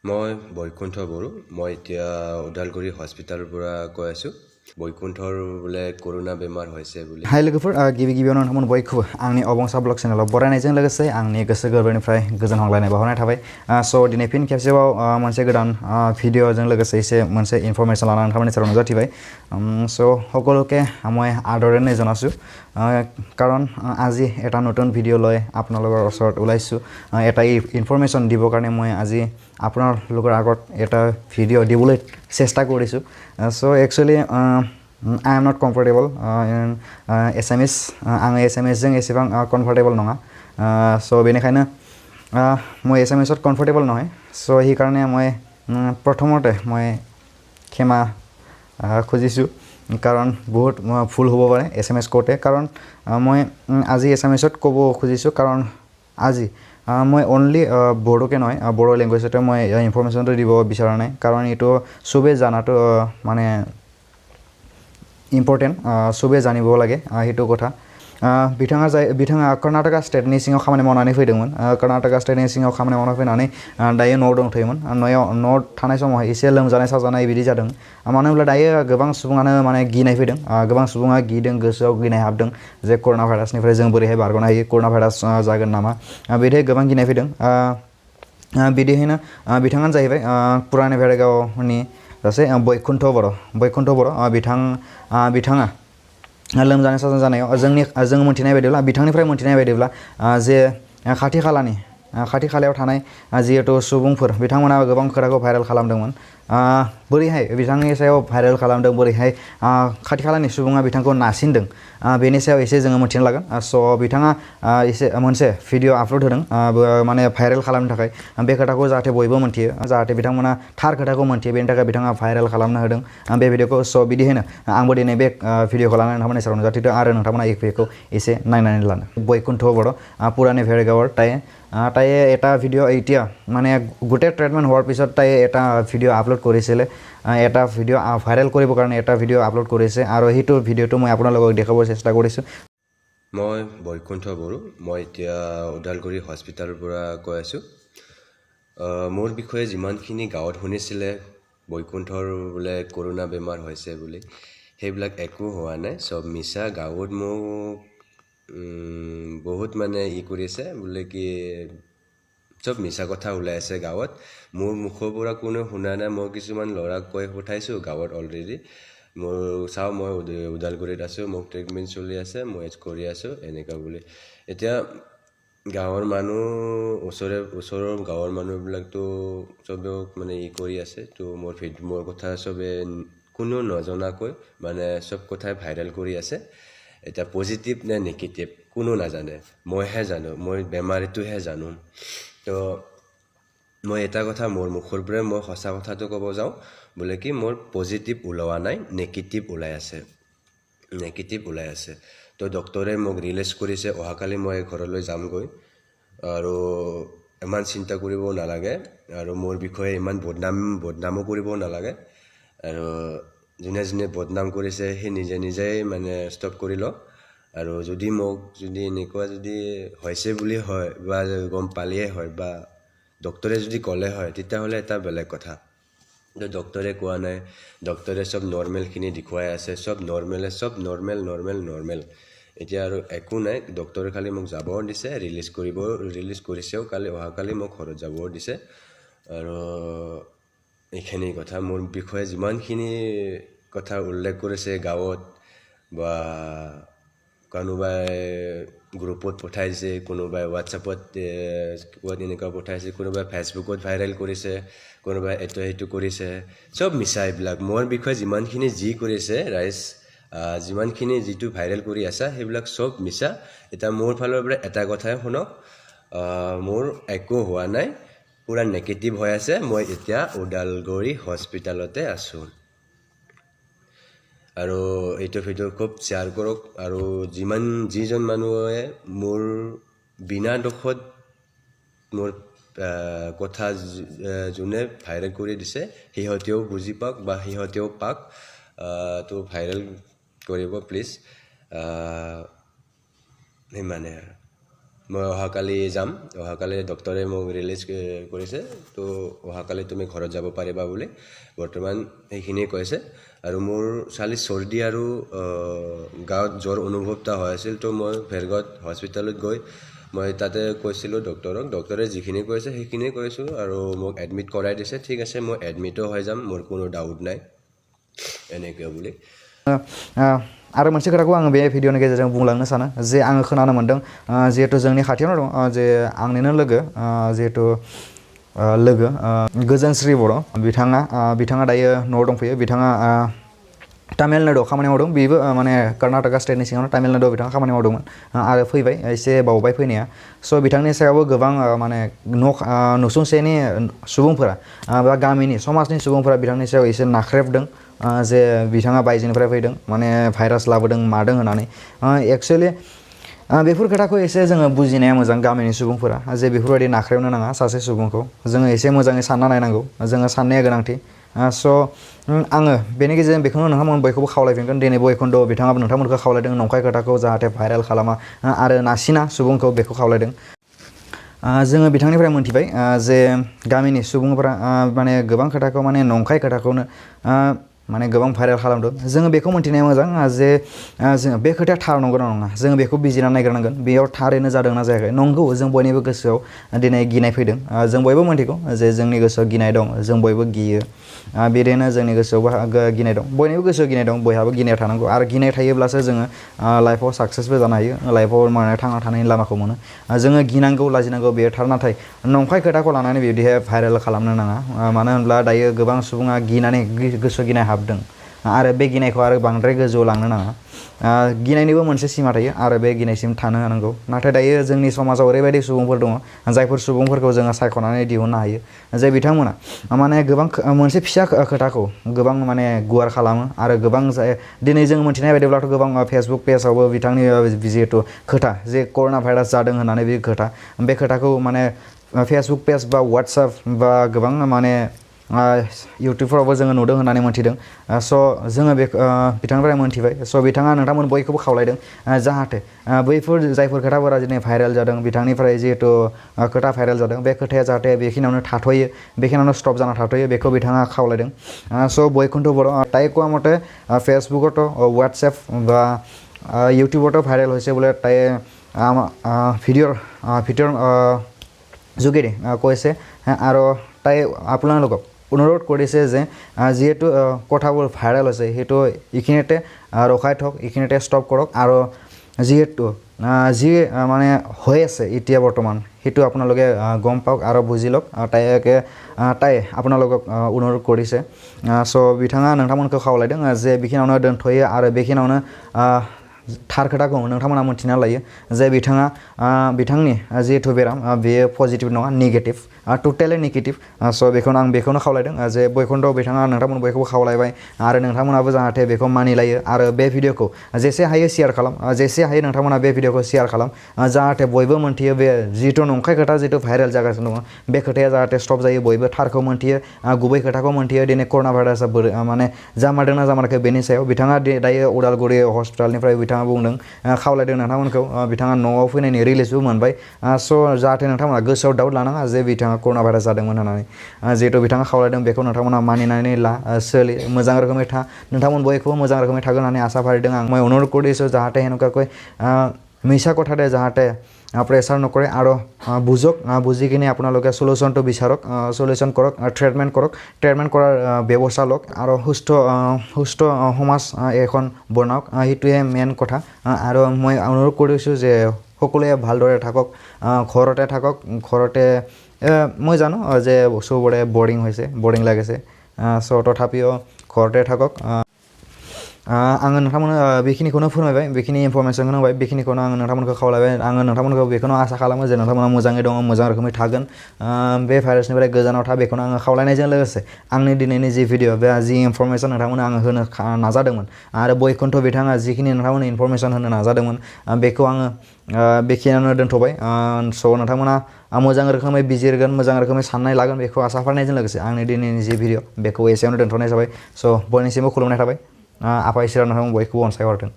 মই বৈকুণ্ঠ বড়ো মই এতিয়া ওদালগুৰি হস্পিটালৰ পৰা কৈ আছোঁ বৈকুণ্ঠৰ বোলে কৰোনা বেমাৰ হৈছে বুলি हाय लोगोफोर गिबि गिबियावनो नोंथांमोन बयखौबो आंनि अबंसा ब्लग चेनेलाव बरायनायजों लोगोसे आंनि गोसो गोरबोनिफ्राय गोजोन हामलायनाय बावहरनाय थाबाय स' दिनै फिन खेबसेबाव मोनसे गोदान भिडिअ'जों लोगोसे एसे मोनसे इनफरमेसन लानानै नोंथांमोननि सेराव नुजाथिबाय स' সকলোকে মই আদৰেৰে জনাইছোঁ কাৰণ আজি এটা নতুন ভিডিঅ' লৈ আপোনালোকৰ ওচৰত ওলাইছোঁ এটা ইনফৰমেশ্যন দিবৰ কাৰণে মই আজি আপোনালোকৰ আগত এটা ভিডিঅ' দিবলৈ চেষ্টা কৰিছোঁ চ' actually I am not comfortable in SMS आङो SMS जों एसेबां कम्फर्टेबल नङा स' बेनिखायनो মই SMS ত कम्फर्टेबल নহয় स' এই কাৰণে মই প্ৰথমতে মই ক্ষমা খুজিছোঁ কাৰণ বহুত ভুল হ'ব পাৰে SMS কৰোঁতে কাৰণ মই আজি SMS ত ক'ব খুজিছোঁ কাৰণ আজি মই অনলি বড়োকে নহয় বড়ো লেংগুৱেজতে মই ইনফৰমেশ্যনটো দিব বিচৰা নাই কাৰণ এইটো চবেই জানাটো মানে इम्पर्टेन्ट सबे जानिबो लागे हेतु कथा बिथाङा कर्नाटका स्टेटनि सिङाव खामानि मावनानै फैदोंमोन कर्नाटका स्टेटनि सिङाव खामानि मावना फैनानै दायो न'आव दंथ'योमोन न'आव थानाय समाव एसे लोमजानाय साजानाय बिदि जादों मानो होनब्ला दायो गोबां सुबुङानो माने गिनाय फैदों गोबां सुबुङा गिदों गोसोआव गिनाय हाबदों जे कर'ना भाइरासनिफ्राय जों बोरैहाय बारग'नो हायो कर'ना भाइरास जागोन नामा बिदिहाय गोबां गिनाय फैदों बिदिहायनो बिथाङानो जाहैबाय पुराने भेरगावनि सासे बैकुण्ठ बर' बिथाङा लोमजानाय साजानाय जानायाव जों मोनथिनाय बायदिब्ला बिथांनिफ्राय मोनथिनाय बायदिब्ला जे खाथि खालायाव थानाय जिहेतु सुबुंफोर बिथांमोना गोबां खोथाखौ भाइरेल खालामदोंमोन बोरैहाय बिथांनि सायाव भाइरेल खालामदों बोरैहाय खाथि खालानि सुबुङा बिथांखौ नारसिनदों बेनि सायाव एसे जोङो मोनथिनो लागोन स' बिथाङा एसे मोनसे भिडिअ आपल'ड होदों माने भाइरेल खालामनो थाखाय बे खोथाखौ जाहाथे बयबो मोनथियो जाहाथे बिथांमोना थार खोथाखौ मोनथियो बेनि थाखाय बिथाङा भाइरेल खालामनो होदों बे भिडिअखौ स' बिदिहायनो आंबो दिनै बे भिडिअखौ लानानै नोंथांमोननि सेराव नुजाथिदों आरो नोंथांमोना এই भिडिअखौ एसे नायनानै लानो বৈকুণ্ঠ বড়ো পুराने भेरगावर তাইয়ে এটা ভিডিঅ' এতিয়া মানে গোটেই ট্ৰিটমেণ্ট হোৱাৰ পিছত তাইয়ে এটা ভিডিঅ' আপলোড কৰিছিলে এটা ভিডিঅ' ভাইৰেল কৰিবৰ কাৰণে এটা ভিডিঅ' আপলোড কৰিছে আৰু সেইটো ভিডিঅ'টো মই আপোনালোকক দেখাবৰ চেষ্টা কৰিছোঁ মই বৈকুণ্ঠ বড়ো মই এতিয়া ওদালগুৰি হস্পিটালৰ পৰা কৈ আছোঁ মোৰ বিষয়ে যিমানখিনি গাঁৱত শুনিছিলে বৈকুণ্ঠৰ বোলে কৰোনা বেমাৰ হৈছে বুলি সেইবিলাক একো হোৱা নাই চব মিছা গাঁৱত মোক বহুত মানে কৰিছে বোলে কি চব মিছা কথা ওলাই আছে গাঁৱত মোৰ মুখৰ পৰা কোনো শুনা নাই মই কিছুমান ল'ৰাক কৈ পঠাইছোঁ গাঁৱত অলৰেডি মোৰ চাওঁ মই ওদালগুৰিত আছোঁ মোক ট্ৰিটমেণ্ট চলি আছে মই কৰি আছোঁ এনেকুৱা বুলি এতিয়া গাঁৱৰ মানুহ ওচৰৰ গাঁৱৰ মানুহবিলাকতো চবেও মানে কৰি আছে তো মোৰ কথা চবে কোনো নজনাকৈ মানে চব কথাই ভাইৰেল কৰি আছে এটা পজিটিভ নে নেগেটিভ কোনো নাজানে মইহে জানো মই বেমাৰীটোহে জানো তো মই এটা কথা মোৰ মুখৰ পৰাই মই সঁচা কথাটো ক'ব যাওঁ বোলে কি মোৰ পজিটিভ ওলোৱা নাই নেগেটিভ ওলাই আছে তো ডক্টৰে মোক ৰিলিজ কৰিছে অহাকালি মই ঘৰলৈ যামগৈ আৰু ইমান চিন্তা কৰিব নালাগে আৰু মোৰ বিষয়ে ইমান বদনামো কৰিব নালাগে আৰু যোনে বদনাম কৰিছে সেই নিজেই মানে ষ্টপ কৰি লওক আৰু যদি এনেকুৱা যদি হৈছে বুলি হয় বা গম পালিয়ে হয় বা ডক্টৰে যদি ক'লে হয় তেতিয়াহ'লে এটা বেলেগ কথা কিন্তু ডক্টৰে কোৱা নাই ডক্টৰে চব নৰ্মেলখিনি দেখুৱাই আছে চব নৰ্মেল এতিয়া আৰু একো নাই ডক্টৰে খালি মোক যাব দিছে ৰিলিজ কৰিছেও অহাকালি মোক ঘৰত যাব দিছে আৰু এইখিনি কথা মোৰ বিষয়ে যিমানখিনি কথা উল্লেখ কৰিছে গাঁৱত বা কোনোবাই গ্ৰুপত পঠাইছে কোনোবাই হোৱাটছআপত এনেকুৱা পঠাইছে কোনোবাই ফেচবুকত ভাইৰেল কৰিছে কোনোবাই সেইটো কৰিছে চব মিছা এইবিলাক মোৰ বিষয়ে যিমানখিনি যি কৰিছে ৰাইজ যিমানখিনি যিটো ভাইৰেল কৰি আছা সেইবিলাক চব মিছা এতিয়া মোৰ ফালৰ পৰা এটা কথাই শুনক মোৰ একো হোৱা নাই পুৰা নেগেটিভ হৈ আছে মই এতিয়া ওদালগুৰি হস্পিটালতে আছোঁ আৰু এইটো ভিডিঅ' খুব শ্বেয়াৰ কৰক আৰু যিজন মানুহে মোৰ বিনা দোষত মোৰ কথা যোনে ভাইৰেল কৰি দিছে সিহঁতেও বুজি পাওক বা সিহঁতেও পাওক তো ভাইৰেল কৰিব প্লিজ সিমানে আৰু মই অহাকালি যাম অহাকালি ডক্টৰে মোক ৰিলিজ কৰিছে তো অহাকালি তুমি ঘৰত যাব পাৰিবা বুলি বৰ্তমান সেইখিনিয়ে কৈছে আৰু মোৰ চালি চৰ্দি আৰু গাঁৱত জ্বৰ অনুভৱ এটা হৈ আছিল তো মই ভেৰগাঁৱত হস্পিটেলত গৈ মই তাতে কৈছিলোঁ ডক্টৰে যিখিনি কৈছে সেইখিনিয়ে কৈছোঁ আৰু মোক এডমিট কৰাই দিছে ঠিক আছে মই এডমিটো হৈ যাম মোৰ কোনো ডাউট নাই এনেকৈ বুলি आरो मोनसे खोथाखौ आङो बे भिडिअनि गेजेरजों बुंलांनो सानो जे आङो खोनानो मोन्दों जिहेतु जोंनि खाथियावनो दं जे आंनिनो लोगो जिहेतु लोगो गोजोनस्रि बर' बिथाङा दायो न'आव दंफैयो बिथाङा तामिलनाडुआव खामानि मावदों बेबो माने कर्नाटका स्टेटनि सिङावनो तामिलनाडुआव बिथाङा खामानि मावदोंमोन आरो फैबाय एसे बावबाय फैनाया स' बिथांनि सायावबो गोबां माने न'सुंसेनि सुबुंफोरा बा गामिनि समाजनि सुबुंफोरा बिथांनि सायाव एसे नाख्रेबदों जे बिथाङा बायजोनिफ्राय फैदों माने भाइरास लाबोदों मादों होननानै एक्सुवेलि बेफोर खोथाखौ एसे जोङो बुजिनाया मोजां गामिनि सुबुंफोरा जे बेफोरबायदि नाख्रेबनो नाङा सासे सुबुंखौ जोङो एसे मोजाङै सानना नायनांगौ जोङो साननाया गोनांथि स' आङो बेनि गेजेरजों बेखौनो नोंथांमोन बयखौबो खावलायफिनगोन दिनै बयखुन्द' बिथाङाबो नोंथांमोनखौ खावलायदों नंखाय खोथाखौ जाहाथे भाइरेल खालामा आरो नासिना सुबुंखौ बेखौ खावलायदों जोङो बिथांनिफ्राय मोनथिबाय जे गामिनि सुबुंफोरा माने गोबां खोथाखौ माने नंखाय खोथाखौनो माने गोबां भाइरेल खालामदों जोङो बेखौ मोनथिनाया मोजां जे जों बे खोथाया थार नंगौना नङा जोङो बेखौ बिजिरना नायग्रोनांगोन बेयाव थारैनो जादोंना जायाखै नंगौ जों बयनिबो गोसोआव दिनै गिनाय फैदों जों बयबो मोनथिगौ जे जोंनि गोसोआव गिनाय दं जों बयबो गियो बिदिनो जोंनि गोसोआवबो गिनाय दं बयनिबो गोसोआव गिनाय दं बयहाबो गिनाया थानांगौ आरो गिनाय थायोब्लासो जोङो लाइफआव साक्सेसबो जानो हायो लाइफआव माने थांना थानायनि लामाखौ मोनो जोङो गिनांगौ लाजिनांगौ बेयो थार नाथाय नंखाय खोथाखौ लानानै बिदिहाय भाइरेल खालामनो नाङा मानो होनब्ला दायो गोबां सुबुङा गिनानै गोसो गिनाय हाबदों आरो बे गिनायखौ आरो बांद्राय गोजौआव लांनो नाङा गिनायनिबो मोनसे सिमा थायो आरो बे गिनायसिम थानो हानांगौ नाथाय दायो जोंनि समाजाव ओरैबायदि सुबुंफोर दङ जायफोर सुबुंफोरखौ जोङो सायख'नानै दिहुननो हायो जे बिथांमोना माने गोबां मोनसे फिसा खोथाखौ गोबां माने गुवार खालामो आरो गोबां दिनै जों मोनथिनाय बायदिब्लाथ' गोबां फेसबुक पेजावबो बिथांनि जिहेतु खोथा जे कर'ना भाइरास जादों होननानै बे खोथाखौ माने फेसबुक पेज बा वाट्सएप बा गोबां माने इउटुबफोरावबो जोङो नुदों होननानै मोनथिदों स' जोङो बे बिथांनिफ्राय मोनथिबाय स' बिथाङा नोंथांमोन बयखौबो खावलायदों जाहाथे बैफोर जायफोर खोथाफोरा दिनै भाइरेल जादों बिथांनिफ्राय जिहेतु खोथा भाइरेल जादों बे खोथाया जाहाथे बेखिनियावनो थाथ'यो बेखिनियावनो स्टप जाना थाथ'यो बेखौ बिथाङा खावलायदों स' बयखुन्थ' बर' ताই কোৱা মতে ফেচবুকতো হোৱাটছএপ বা ইউটিউবতো ভাইৰেল হৈছে বোলে তাই ভিডিঅ'ৰ যোগেদি কৈছে আৰু তাই আপোনালোকক অনুৰোধ কৰিছে যে যিহেতু কথাবোৰ ভাইৰেল হৈছে সেইটো এইখিনিতে ৰখাই থওক এইখিনিতে ষ্টপ কৰক আৰু যিহেতু যি মানে হৈ আছে এতিয়া বৰ্তমান সেইটো আপোনালোকে গম পাওক আৰু বুজি লওক তাই আপোনালোকক অনুৰোধ কৰিছে চ' বিथাङা नोंथांमोनखौ खावलायदों जे बेखिनियावनो दोनथ'यो आरो बेखिनियावनो थार खोथाखौ नोंथांमोना मोनथिना लायो जे बिथांनि जिहेतु बेराम बेयो पजिटिभ नङा नेगेटिभ टटेलि नेगेटिभ स' बेखौनो खावलायदों जे बयखुन्थ' बिथाङा नोंथांमोन बयखौबो खावलायबाय आरो नोंथांमोनाबो जाहाथे बेखौ मानिलायो आरो बे भिडिअखौ जेसे हायो शेयार खालाम जेसे हायो नोंथांमोना बे भिडिअखौ शेयार खालाम जाहाथे बयबो मोनथियो बे जिहेतु नंखाय खोथा जिहेतु भाइरेल जागासिनो दङ बे खोथाया जाहाथे स्टप जायो बयबो थारखौ मोनथियो गुबै खोथाखौ मोनथियो दिनै कर'ना भाइरासआ माने जामारदोंना जामाराखै बेनि सायाव बिथाङा दायो उदालगुरि हस्पिटालनिफ्राय बिथाङा बुंदों खावलायदों नोंथांमोनखौ बिथाङा न'आव फैनायनि रिलिजबो मोनबाय स' जाहाथे नोंथांमोना गोसोआव डाउट लानाङा जे बिथाङा कर'ना भाइरास जादोंमोन होननानै जिहेतु बिथाङा खावलायदों बेखौ नोंथांमोना मानिनानै ला सोलि मोजां रोखोमै था नोंथांमोन बयखौबो मोजां रोखोमै थागोन होननानै आसा फारिदों आं মই অনুৰোধ কৰিছোঁ যাহাতে সেনেকুৱাকৈ মিছা কথাতে যাহাতে প্ৰেছাৰ নকৰে আৰু বুজক বুজি কিনে আপোনালোকে সলিউশ্যনটো বিচাৰক সলিউশ্যন কৰক ট্ৰিটমেণ্ট কৰাৰ ব্যৱস্থা লওক আৰু সুস্থ সমাজ এখন বনাওক সেইটোৱে মেইন কথা আৰু মই অনুৰোধ কৰিছোঁ যে সকলোৱে ভালদৰে থাকক ঘৰতে মই জানো যে চবৰে বৰিং লাগিছে চ' তথাপিও ঘৰতে থাকক आङो नोंथांमोननो बेखिनिखौनो फोरमायबाय बेखिनि इनफरमेसनखौनो होबाय बेखिनिखौनो आङो नोंथांमोनखौ खावलायबाय आङो नोंथांमोनखौ बेखौनो आसा खालामो जे नोंथांमोना मोजाङै दङ मोजां रोखोमै थागोन बे भाइरासनिफ्राय गोजानाव था बेखौनो आङो खावलायनायजों लोगोसे आंनि दिनैनि जि भिडिअ बे जि इनफरमेसन नोंथांमोननो आङो होनो नाजादोंमोन आरो बयखुन्थ' बिथाङा जिखिनि नोंथांमोननो इनफरमेसन होनो नाजादोंमोन बेखौ आङो बेखिनियावनो दोनथ'बाय स' नोंथांमोना मोजां रोखोमै बिजिरगोन मोजां रोखोमै साननाय लागोन बेखौ आसा फारिनायजों लोगोसे आंनि दिनैनि जि भिडिअ बेखौ एसेयावनो दोनथ'नाय जाबाय स' बयनिसिमबो खुलुमनाय थाबाय आफा इसोरा नोंथांमोन बयखौबो अनसायहरथों